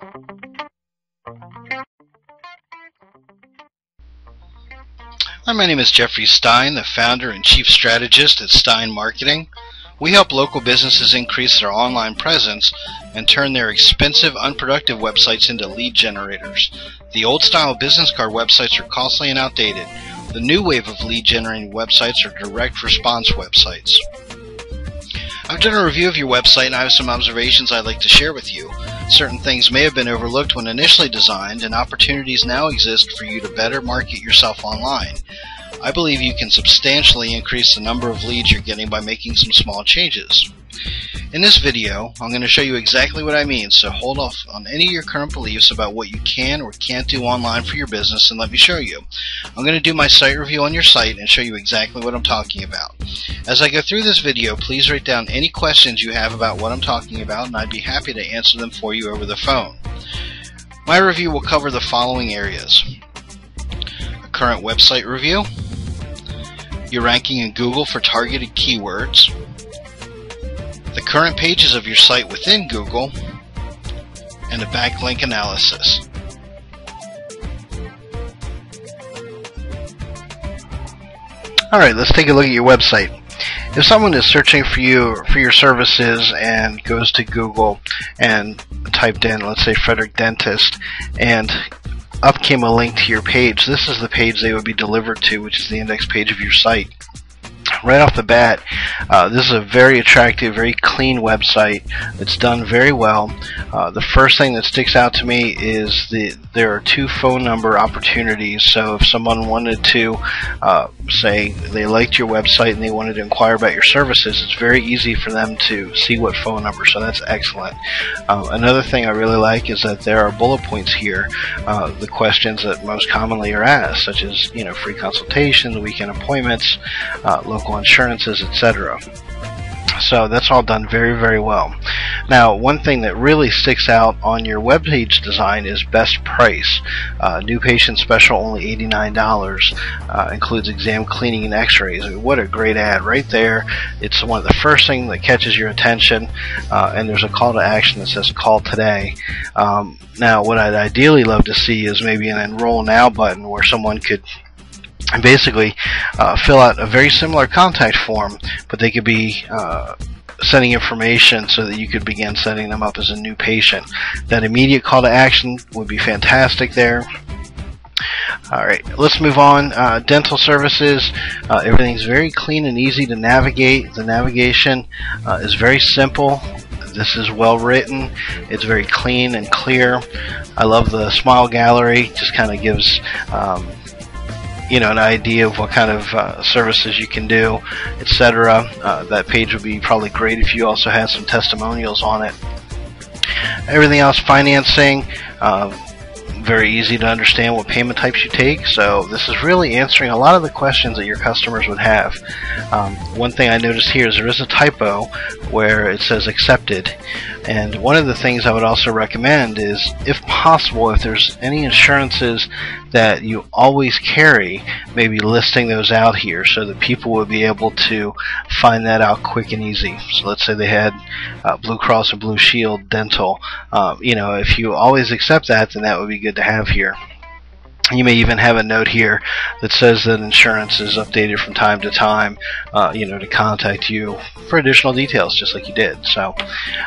Hi, my name is Jeffrey Stein, the founder and chief strategist at Stein Marketing. We help local businesses increase their online presence and turn their expensive, unproductive websites into lead generators. The old-style business card websites are costly and outdated. The new wave of lead-generating websites are direct response websites. I've done a review of your website and I have some observations I'd like to share with you. Certain things may have been overlooked when initially designed, and opportunities now exist for you to better market yourself online. I believe you can substantially increase the number of leads you're getting by making some small changes. In this video, I'm going to show you exactly what I mean, so hold off on any of your current beliefs about what you can or can't do online for your business and let me show you. I'm going to do my site review on your site and show you exactly what I'm talking about. As I go through this video, please write down any questions you have about what I'm talking about and I'd be happy to answer them for you over the phone. My review will cover the following areas: a current website review, your ranking in Google for targeted keywords, the current pages of your site within Google, and a backlink analysis. Alright, let's take a look at your website. If someone is searching for your services and goes to Google and typed in, let's say, Frederick Dentist, and up came a link to your page, this is the page they would be delivered to, which is the index page of your site. Right off the bat, this is a very attractive, very clean website. It's done very well. The first thing that sticks out to me is there are 2 phone number opportunities. So if someone wanted to say they liked your website and they wanted to inquire about your services, it's very easy for them to see what phone number, so that's excellent. Another thing I really like is that there are bullet points here, the questions that most commonly are asked, such as free consultation, weekend appointments, local insurances, etc. So that's all done very, very well. Now, one thing that really sticks out on your web page design is best price. New patient special, only $89, includes exam cleaning and x-rays. What a great ad right there. It's one of the first things that catches your attention, and there's a call to action that says call today. Now, what I'd ideally love to see is maybe an enroll now button where someone could basically fill out a very similar contact form, but they could be sending information so that you could begin setting them up as a new patient. That immediate call to action would be fantastic there. Alright, let's move on. Dental services, everything's very clean and easy to navigate. The navigation is very simple. This is well written. It's very clean and clear. I love the smile gallery. Just kind of gives an idea of what kind of services you can do, etc. That page would be probably great if you also had some testimonials on it. Everything else, financing, very easy to understand what payment types you take, so this is really answering a lot of the questions that your customers would have. One thing I noticed here is there is a typo where it says accepted, and one of the things I would also recommend is, if possible, if there's any insurances that you always carry, maybe listing those out here so that people would be able to find that out quick and easy. So let's say they had Blue Cross or Blue Shield dental. If you always accept that, then that would be good to have here. You may even have a note here that says that insurance is updated from time to time, to contact you for additional details, just like you did. So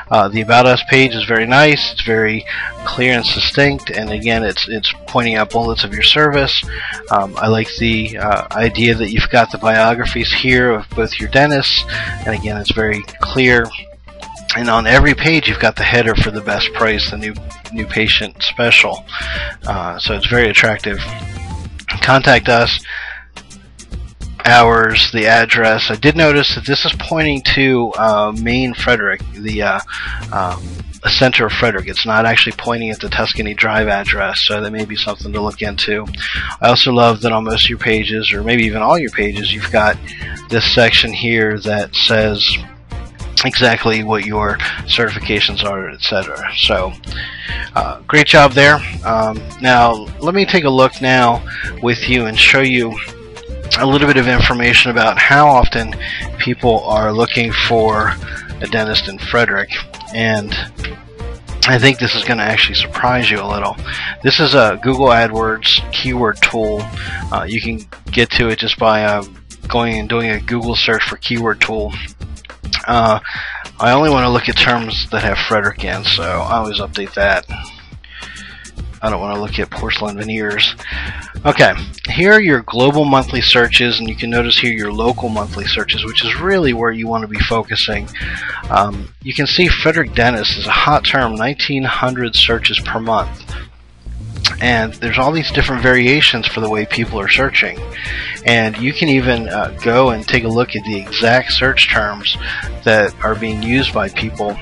the About Us page is very nice. It's very clear and succinct, and again, it's pointing out bullets of your service. I like the idea that you've got the biographies here of both your dentists, and again, it's very clear. And on every page, you've got the header for the best price, the new patient special. So it's very attractive. Contact us, hours, the address. I did notice that this is pointing to Main Frederick, the center of Frederick. It's not actually pointing at the Tuscany Drive address, so that may be something to look into. I also love that on most of your pages, or maybe even all your pages, you've got this section here that says exactly what your certifications are, etc. So great job there. Now let me take a look now with you and show you a little bit of information about how often people are looking for a dentist in Frederick. And I think this is going to actually surprise you a little. This is a Google AdWords keyword tool. You can get to it just by going and doing a Google search for keyword tool. I only want to look at terms that have Frederick in, so I always update that. I don't want to look at porcelain veneers. Okay, here are your global monthly searches, and you can notice here your local monthly searches, which is really where you want to be focusing. You can see Frederick Dentist is a hot term, 1,900 searches per month. And there's all these different variations for the way people are searching. And you can even go and take a look at the exact search terms that are being used by people.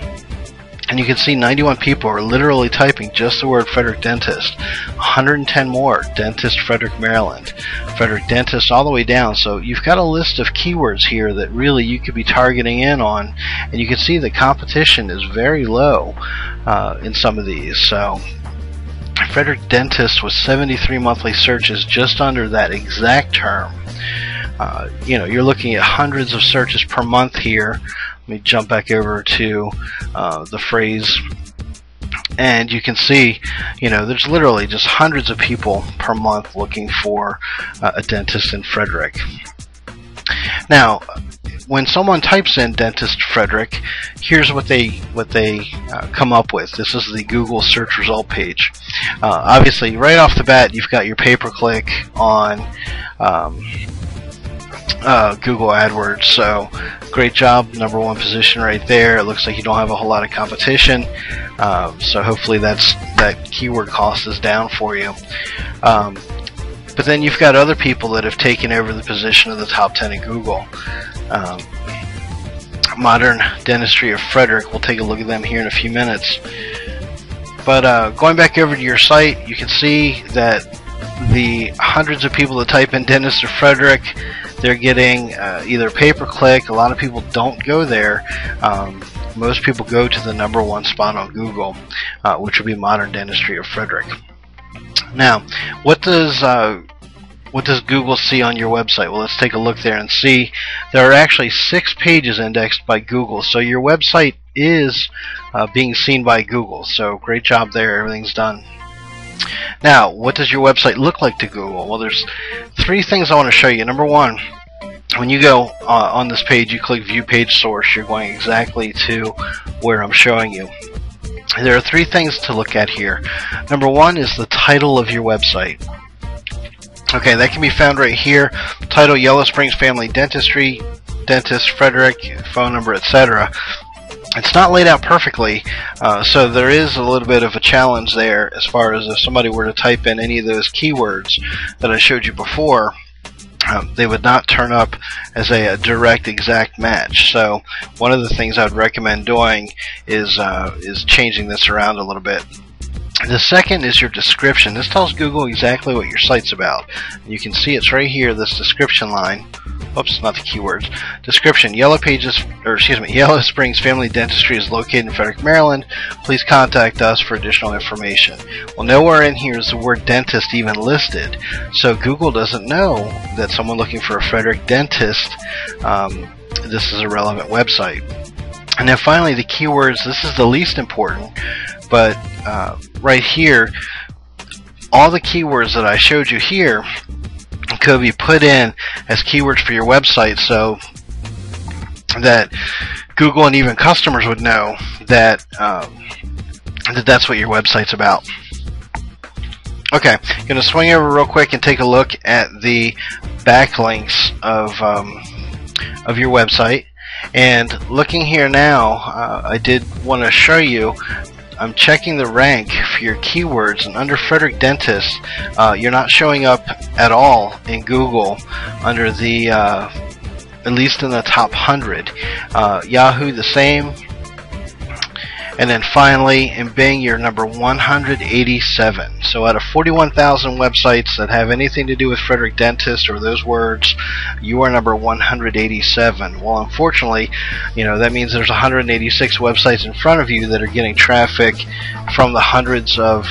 And you can see 91 people are literally typing just the word Frederick Dentist. 110 more, Dentist Frederick, Maryland. Frederick Dentist all the way down. So you've got a list of keywords here that really you could be targeting in on. And you can see the competition is very low in some of these. So Frederick Dentist with 73 monthly searches just under that exact term. You know, you're looking at hundreds of searches per month here. Let me jump back over to the phrase, and you can see, you know, there's literally just hundreds of people per month looking for a dentist in Frederick. Now, when someone types in Dentist Frederick, here's what they come up with. This is the Google search result page. Obviously, right off the bat, you've got your pay-per-click on Google AdWords. So great job, #1 position right there. It looks like you don't have a whole lot of competition. So hopefully that keyword cost is down for you. But then you've got other people that have taken over the position of the top 10 in Google. Modern Dentistry of Frederick. We'll take a look at them here in a few minutes. But going back over to your site, you can see that the hundreds of people that type in Dentist of Frederick, they're getting either pay-per-click. A lot of people don't go there. Most people go to the #1 spot on Google, which would be Modern Dentistry of Frederick. Now, what does Google see on your website? Well, let's take a look there and see. There are actually 6 pages indexed by Google, so your website is being seen by Google. So great job there. Everything's done. Now, what does your website look like to Google? Well, there's 3 things I want to show you. #1, when you go on this page, you click View Page Source. You're going exactly to where I'm showing you. There are 3 things to look at here. #1 is the title of your website. Okay, that can be found right here. Title: Yellow Springs Family Dentistry, Dentist Frederick, phone number, etc. It's not laid out perfectly, so there is a little bit of a challenge there as far as if somebody were to type in any of those keywords that I showed you before, they would not turn up as a direct exact match. So one of the things I would recommend doing is changing this around a little bit. The second is your description. This tells Google exactly what your site's about. You can see it's right here, this description line. Oops, not the keywords. Description: Yellow Springs Family Dentistry is located in Frederick, Maryland. Please contact us for additional information. Well, nowhere in here is the word dentist even listed, so Google doesn't know that someone looking for a Frederick dentist, this is a relevant website. And then finally, the keywords. This is the least important, but right here, all the keywords that I showed you here could be put in as keywords for your website, so that Google and even customers would know that that's what your website's about. Okay, I'm going to swing over real quick and take a look at the backlinks of your website. And looking here now, I did want to show you, I'm checking the rank for your keywords, and under Frederick Dentist, you're not showing up at all in Google under the, at least in the top 100. Yahoo the same. And then finally, in Bing, you're number 187. So out of 41,000 websites that have anything to do with Frederick Dentist or those words, you are number 187. Well, unfortunately, you know, that means there's 186 websites in front of you that are getting traffic from the hundreds of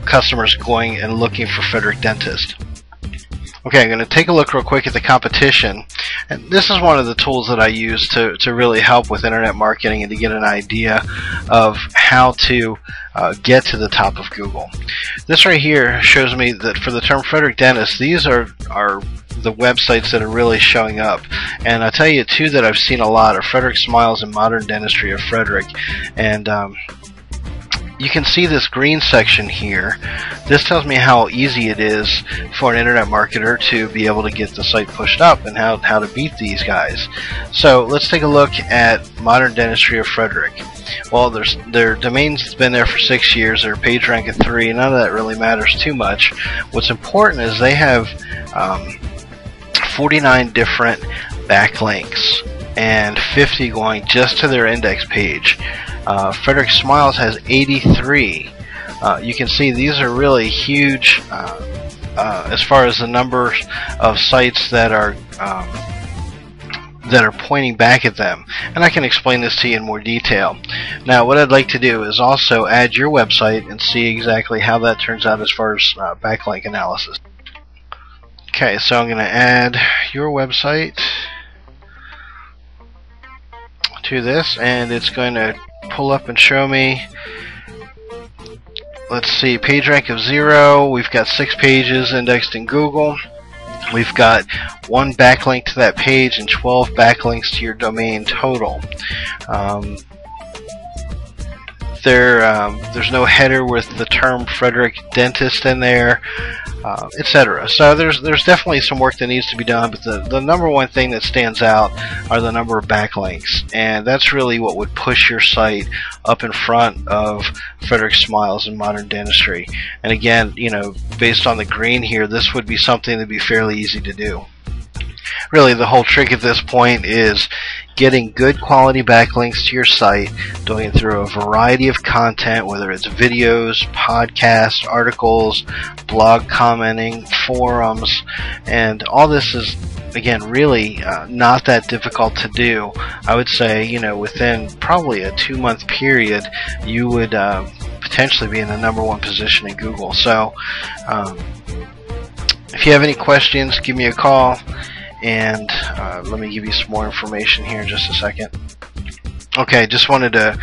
customers going and looking for Frederick Dentist. Okay, I'm going to take a look real quick at the competition, and this is one of the tools that I use to really help with internet marketing and to get an idea of how to get to the top of Google. This right here shows me that for the term Frederick Dentist, these are the websites that are really showing up, and I'll tell you two that I've seen a lot are Frederick Smiles and Modern Dentistry of Frederick. And you can see this green section here. This tells me how easy it is for an internet marketer to be able to get the site pushed up and how to beat these guys. So let's take a look at Modern Dentistry of Frederick. Well, their domain's been there for 6 years. Their page rank at 3. None of that really matters too much. What's important is they have 49 different backlinks and 50 going just to their index page. Frederick Smiles has 83. You can see these are really huge as far as the number of sites that are pointing back at them, and I can explain this to you in more detail. Now, what I'd like to do is also add your website and see exactly how that turns out as far as backlink analysis. Okay, so I'm going to add your website to this, and it's going to pull up and show me, let's see, page rank of 0. We've got 6 pages indexed in Google. We've got 1 backlink to that page and 12 backlinks to your domain total. There's no header with the term Frederick Dentist in there, etc. So there's definitely some work that needs to be done, but the number one thing that stands out are the number of backlinks, and that's really what would push your site up in front of Frederick Smiles and Modern Dentistry. And again, you know, based on the green here, this would be something that'd be fairly easy to do. Really, the whole trick at this point is getting good quality backlinks to your site, doing it through a variety of content, whether it's videos, podcasts, articles, blog commenting, forums, and all this is, again, really not that difficult to do. I would say, you know, within probably a 2-month period, you would potentially be in the #1 position in Google. So, if you have any questions, give me a call. And let me give you some more information here in just a second. Okay, just wanted to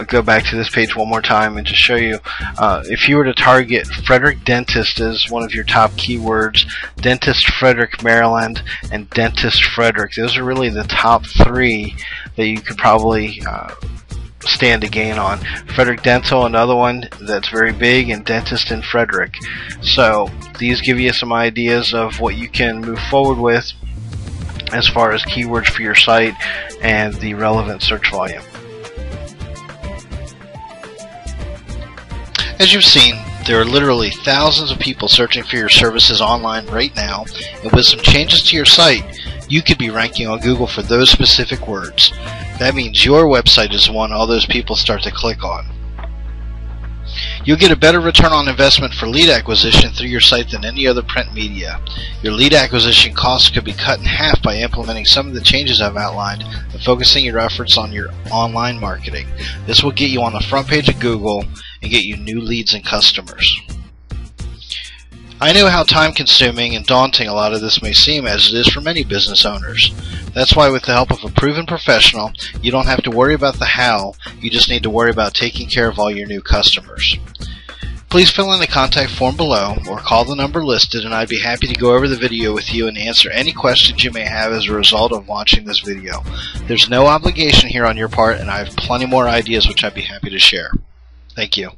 go back to this page one more time and just show you, if you were to target Frederick Dentist as one of your top keywords, Dentist Frederick, Maryland, and Dentist Frederick, those are really the top 3 that you could probably stand to gain on. Frederick Dental, another one that's very big, and Dentist in Frederick. So these give you some ideas of what you can move forward with as far as keywords for your site and the relevant search volume. As you've seen, there are literally thousands of people searching for your services online right now, and with some changes to your site, you could be ranking on Google for those specific words. That means your website is the one all those people start to click on. You'll get a better return on investment for lead acquisition through your site than any other print media. Your lead acquisition costs could be cut in half by implementing some of the changes I've outlined and focusing your efforts on your online marketing. This will get you on the front page of Google and get you new leads and customers. I know how time-consuming and daunting a lot of this may seem, as it is for many business owners. That's why with the help of a proven professional, you don't have to worry about the how, you just need to worry about taking care of all your new customers. Please fill in the contact form below or call the number listed, and I'd be happy to go over the video with you and answer any questions you may have as a result of watching this video. There's no obligation here on your part, and I have plenty more ideas which I'd be happy to share. Thank you.